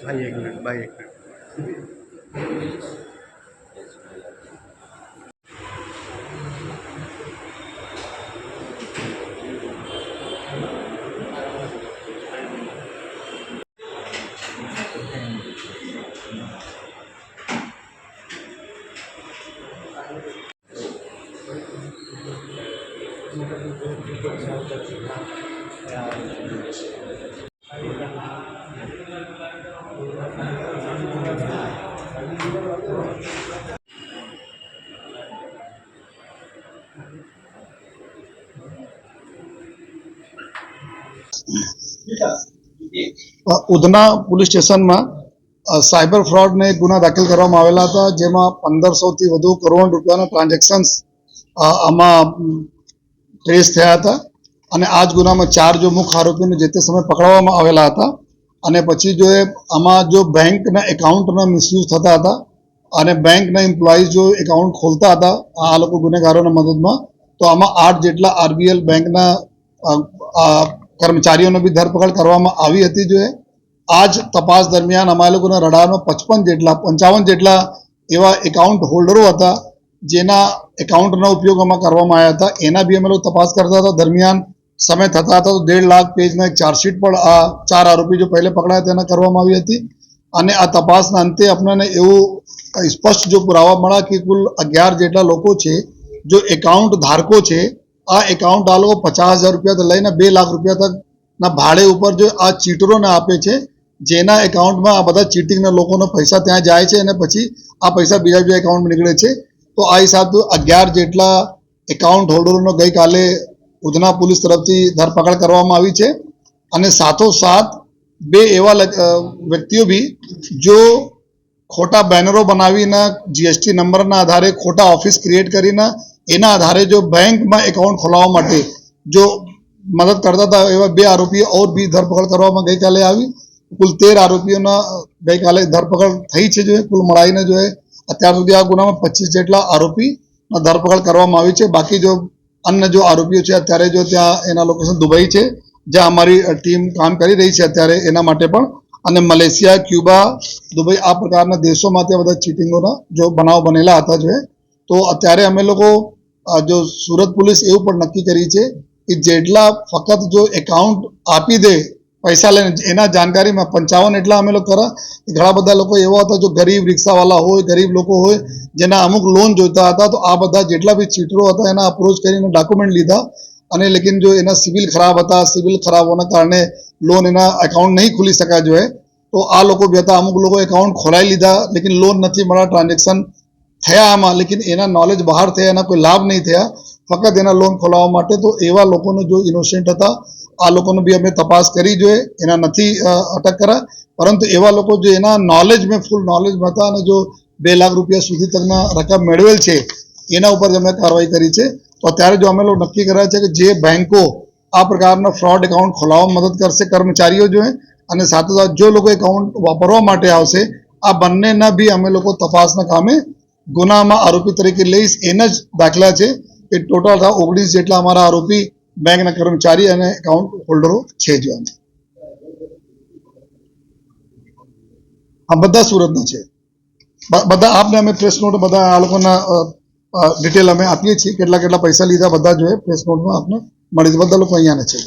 भाई एक मिनट भाई एक मिनट ઉધના પોલીસ સ્ટેશનમાં સાયબર ફ્રોડને ગુના દાખલ કરવામાં આવેલા હતા, જેમાં 1500થી વધુ કરોડ રૂપિયાના ટ્રાન્ઝેક્શન્સ આમાં ટ્રેસ થયા હતા. અને આ જ ગુનામાં 4 જો મુખ્ય આરોપીઓને જે તે સમય પકડવામાં આવેલા હતા. અને પછી જો આમાં જો બેંકના એકાઉન્ટના મિસયુઝ થતા હતા અને બેંકના એમ્પ્લોઈઝ જો એકાઉન્ટ ખોલતા હતા આ લોકો ગુનેગારોના મદદમાં, તો આમાં 8 જેટલા આરબીએલ બેંકના કર્મચારીઓની બી ધરપકડ કરવામાં આવી હતી. જો આજ તપાસ દરમિયાન અમારા લોકોના રડારમાં 55 જેટલા એવા એકાઉન્ટ હોલ્ડરો હતા જેના એકાઉન્ટનો ઉપયોગ આમાં કરવામાં આવ્યા હતા. એના બી અમે લોકો તપાસ કરતા હતા. દરમિયાન સમય થતા હતા તો 1.5 લાખ પેજના એક ચાર્જશીટ પણ આ 4 આરોપી જો પહેલે પકડાયા તેના કરવામાં આવી હતી. અને આ તપાસના અંતે આપણને એવું સ્પષ્ટ જો પુરાવા મળ્યા કે કુલ 11 જેટલા લોકો છે જો એકાઉન્ટ ધારકો છે. આ એકાઉન્ટ આ લોકો 50,000 રૂપિયાથી લઈને 2 લાખ રૂપિયા તકના ભાડે ઉપર જો આ ચીટરોને આપે છે, જેના એકાઉન્ટમાં આ બધા ચીટિંગના લોકોના પૈસા ત્યાં જાય છે અને પછી આ પૈસા બીજા એકાઉન્ટમાં નીકળે છે. તો આ હિસાબથી 11 જેટલા એકાઉન્ટ હોલ્ડરોનો ગઈકાલે ઉધના પોલીસ તરફથી ધરપકડ કરવામાં આવી છે. અને સાથોસાથ 2 એવા વ્યક્તિઓ બી જો ખોટા બેનરો બનાવીને જીએસટી નંબરના આધારે ખોટા ઓફિસ ક્રિએટ કરીને એના આધારે જો બેંકમાં એકાઉન્ટ ખોલાવવા માટે જો મદદ કરતા હતા, એવા 2 આરોપીઓ ઓર બી ધરપકડ કરવામાં ગઈકાલે આવી. કુલ 13 આરોપીઓના ગઈકાલે ધરપકડ થઈ છે. જો કુલ મળાઈને જો અત્યાર સુધી આ ગુનામાં 25 જેટલા આરોપીના ધરપકડ કરવામાં આવી છે. બાકી જો અન્ય જો આરોપીઓ છે અત્યારે જો ત્યાં એના લોકેશન દુબઈ છે, જ્યાં અમારી ટીમ કામ કરી રહી છે અત્યારે એના માટે પણ. અને મલેશિયા, ક્યુબા, દુબઈ આ પ્રકારના દેશોમાં ત્યાં બધા ચીટિંગોના જો બનાવ બનેલા હતા. જો તો અત્યારે અમે લોકો જો સુરત પોલીસ એવું પણ નક્કી કરી છે કે જેટલા ફક્ત જો એકાઉન્ટ આપી દે પૈસા લઈને એના જાણકારીમાં 55 એટલા અમે લોકો કરા. ઘણા બધા લોકો એવા હતા જો ગરીબ રિક્ષાવાળા હોય, ગરીબ લોકો હોય જેના અમુક લોન જોઈતા હતા, તો આ બધા જેટલા બી ચીટરો હતા એના અપ્રોચ કરીને ડોક્યુમેન્ટ લીધા. અને લેકિન જો એના સિવિલ ખરાબ હતા, સિવિલ ખરાબ હોવાના કારણે લોન એના એકાઉન્ટ નહીં ખુલી શક્યા. જો તો આ લોકો બી હતા, અમુક લોકો એકાઉન્ટ ખોલાવી લીધા લેકિન લોન નથી મળ્યા, ટ્રાન્ઝેક્શન થયા આમાં લેકિન એના નોલેજ બહાર થયા, એના કોઈ લાભ નહીં થયા, ફક્ત એના લોન ખોલાવવા માટે. તો એવા લોકોને જો ઇનોસેન્ટ હતા આ લોકોને બી અમે તપાસ કરી જોઈએ, એના નથી અટક કરા. પરંતુ એવા લોકો જો એના નોલેજમાં ફૂલ નોલેજમાં હતા અને જો 2 લાખ રૂપિયા સુધી તકના રકમ મેળવેલ છે એના ઉપર અમે કાર્યવાહી કરી છે. તો અત્યારે જો અમે લોકો નક્કી કર્યા છે કે જે બેંકો આ પ્રકારના ફ્રોડ એકાઉન્ટ ખોલાવવામાં મદદ કરશે કર્મચારીઓ જો અને સાથોસાથ જો લોકો એકાઉન્ટ વાપરવા માટે આવશે, આ બંનેના બી અમે લોકો તપાસના કામે ગુનામાં આરોપી તરીકે લઈશ. એના જ દાખલા છે કે ટોટલ 19 જેટલા અમારા આરોપી બેંકના કર્મચારી અને એકાઉન્ટ હોલ્ડરો છે. જો આ બધા સુરતના છે. બધા આપને અમે પ્રેસ નોટ બધા આ લોકોના ડિટેલ અમે આપીએ છીએ, કેટલા પૈસા લીધા બધા જોઈએ પ્રેસ નોટમાં આપને મળી. બધા લોકો અહીંયાના છે.